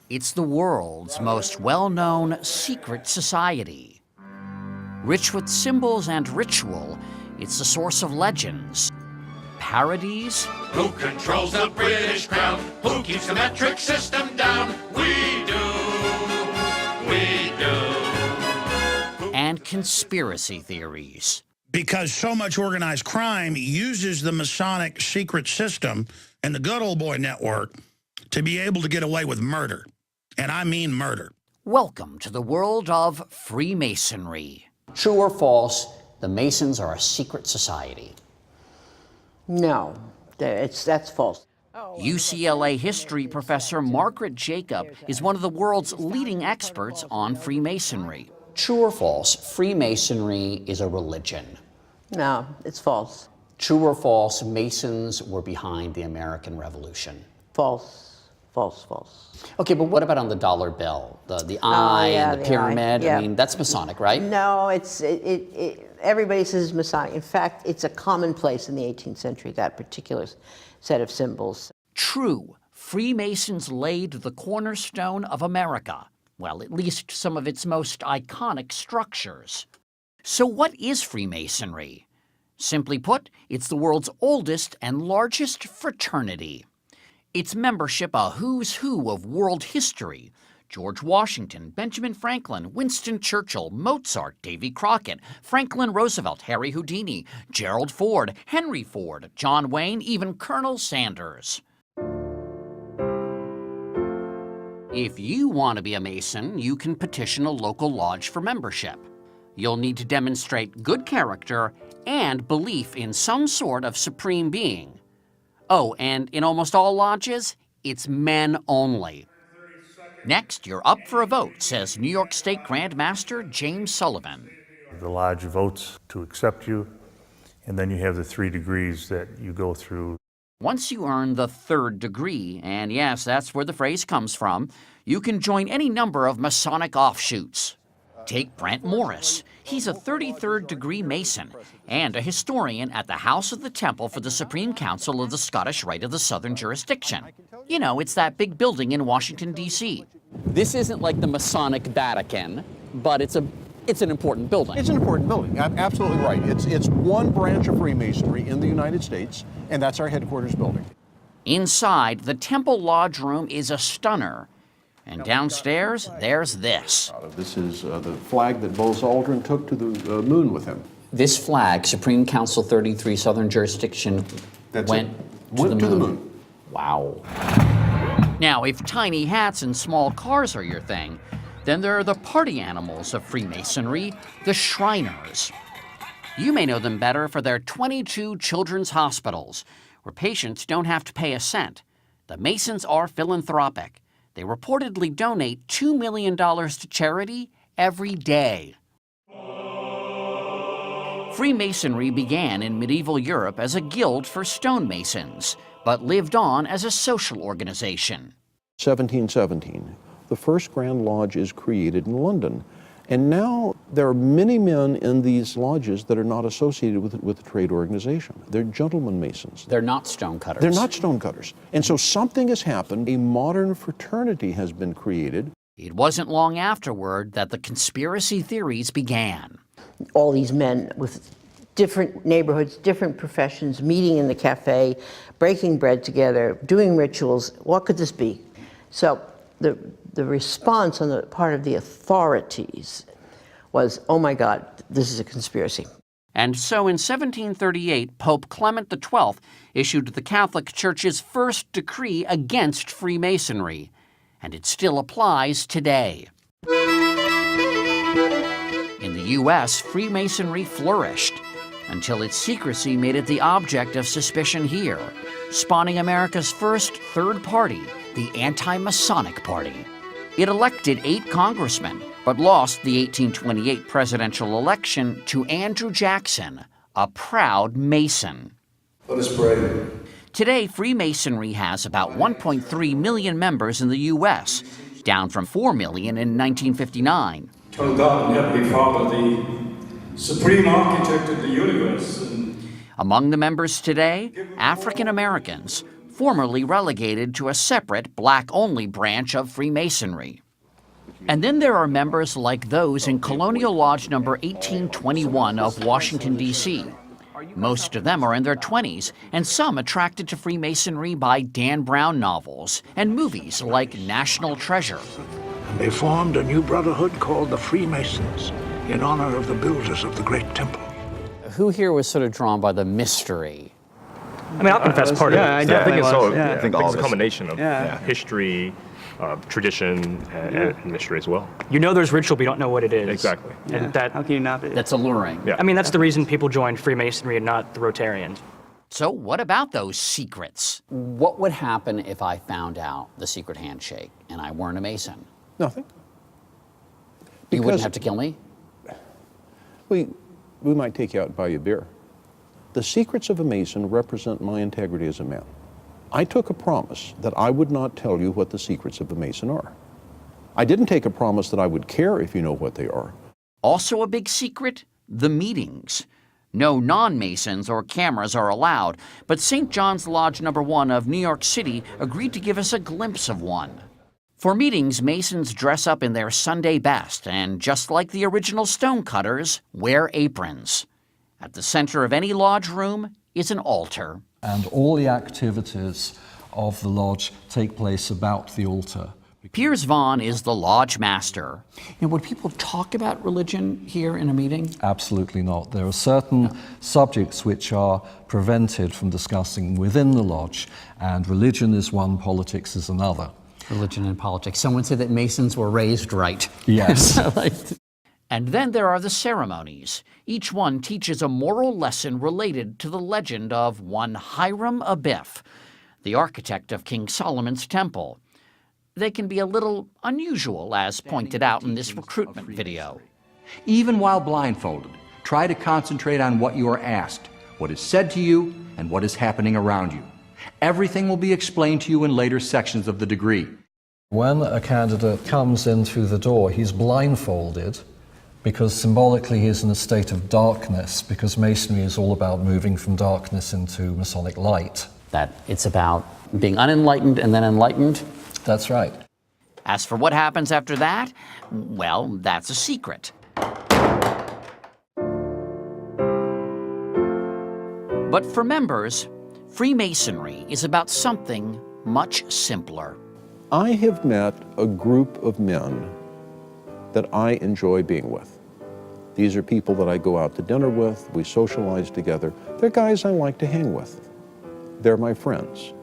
It's the world's most well-known secret society. Rich with symbols and ritual, it's the source of legends, parodies. Who controls the British crown? Who keeps the metric system down? We do. We do. And conspiracy theories. Because so much organized crime uses the Masonic secret system and the good old boy network to be able to get away with murder. And I mean murder. Welcome to the world of Freemasonry. True or false, the Masons are a secret society? No, that's false. UCLA history professor Margaret Jacob is one of the world's leading experts on Freemasonry. True or false, Freemasonry is a religion? No, it's false. True or false, Masons were behind the American Revolution? False. False, false. Okay, but what about on the dollar bill? The eye and the pyramid? Yeah. I mean, that's Masonic, right? No, everybody says it's Masonic. In fact, it's a commonplace in the 18th century, that particular set of symbols. True. Freemasons laid the cornerstone of America. Well, at least some of its most iconic structures. So what is Freemasonry? Simply put, it's the world's oldest and largest fraternity. Its membership a who's who of world history. George Washington, Benjamin Franklin, Winston Churchill, Mozart, Davy Crockett, Franklin Roosevelt, Harry Houdini, Gerald Ford, Henry Ford, John Wayne, even Colonel Sanders. If you want to be a Mason, you can petition a local lodge for membership. You'll need to demonstrate good character and belief in some sort of supreme being. Oh, and in almost all lodges, it's men only. Next, you're up for a vote, says New York State Grand Master James Sullivan. The lodge votes to accept you, and then you have the 3 degrees that you go through. Once you earn the 3rd degree, and yes, that's where the phrase comes from, you can join any number of Masonic offshoots. Take Brent Morris. He's a 33rd degree Mason and a historian at the House of the Temple for the Supreme Council of the Scottish Rite of the Southern Jurisdiction. You know, it's that big building in Washington, D.C. This isn't like the Masonic Vatican, but it's an important building. It's an important building. Absolutely right. It's one branch of Freemasonry in the United States, and that's our headquarters building. Inside, the Temple Lodge room is a stunner. And downstairs, there's this. This is the flag that Buzz Aldrin took to the moon with him. This flag, Supreme Council 33 Southern Jurisdiction, went to the moon. Wow. Now, if tiny hats and small cars are your thing, then there are the party animals of Freemasonry, the Shriners. You may know them better for their 22 children's hospitals, where patients don't have to pay a cent. The Masons are philanthropic. They reportedly donate $2 million to charity every day. Freemasonry began in medieval Europe as a guild for stonemasons, but lived on as a social organization. 1717, the first Grand Lodge is created in London. And now there are many men in these lodges that are not associated with the trade organization. They're gentlemen Masons. They're not stonecutters. They're not stonecutters. And so something has happened. A modern fraternity has been created. It wasn't long afterward that the conspiracy theories began. All these men with different neighborhoods, different professions, meeting in the cafe, breaking bread together, doing rituals. What could this be? So the response on the part of the authorities was, oh my God, this is a conspiracy. And so in 1738, Pope Clement XII issued the Catholic Church's first decree against Freemasonry, and it still applies today. In the U.S., Freemasonry flourished until its secrecy made it the object of suspicion here, spawning America's first third party, the Anti-Masonic Party. It elected 8 congressmen, but lost the 1828 presidential election to Andrew Jackson, a proud Mason. Let us pray. Today, Freemasonry has about 1.3 million members in the U.S., down from 4 million in 1959. Tell God and Heavenly Father, the supreme architect of the universe. Among the members today, African Americans, formerly relegated to a separate black-only branch of Freemasonry. And then there are members like those in Colonial Lodge number 1821 of Washington, D.C. Most of them are in their 20s, and some attracted to Freemasonry by Dan Brown novels and movies like National Treasure. They formed a new brotherhood called the Freemasons in honor of the builders of the Great Temple. Who here was sort of drawn by the mystery? I mean, I'll confess part of it. I think it's all. Yeah. I think all it's a combination of history, tradition, and mystery as well. You know there's ritual, but you don't know what it is. Exactly. And that, how can you not be? That's alluring. Yeah. I mean, that's the reason people joined Freemasonry and not the Rotarians. So what about those secrets? What would happen if I found out the secret handshake and I weren't a Mason? Nothing. You wouldn't have to kill me? We might take you out and buy you a beer. The secrets of a Mason represent my integrity as a man. I took a promise that I would not tell you what the secrets of a Mason are. I didn't take a promise that I would care if you know what they are. Also a big secret? The meetings. No non-Masons or cameras are allowed, but St. John's Lodge number 1 of New York City agreed to give us a glimpse of one. For meetings, Masons dress up in their Sunday best and, just like the original stonecutters, wear aprons. At the center of any lodge room is an altar. And all the activities of the lodge take place about the altar. Piers Vaughn is the lodge master. And would people talk about religion here in a meeting? Absolutely not. There are certain subjects which are prevented from discussing within the lodge, and religion is one, politics is another. Religion and politics. Someone said that Masons were raised right. Yes. And then there are the ceremonies. Each one teaches a moral lesson related to the legend of one Hiram Abiff, the architect of King Solomon's temple. They can be a little unusual, as pointed out in this recruitment video. Even while blindfolded, try to concentrate on what you are asked, what is said to you, and what is happening around you. Everything will be explained to you in later sections of the degree. When a candidate comes in through the door, he's blindfolded because symbolically he's in a state of darkness, because Masonry is all about moving from darkness into Masonic light. That it's about being unenlightened and then enlightened? That's right. As for what happens after that, well, that's a secret. But for members, Freemasonry is about something much simpler. I have met a group of men that I enjoy being with. These are people that I go out to dinner with, we socialize together. They're guys I like to hang with. They're my friends.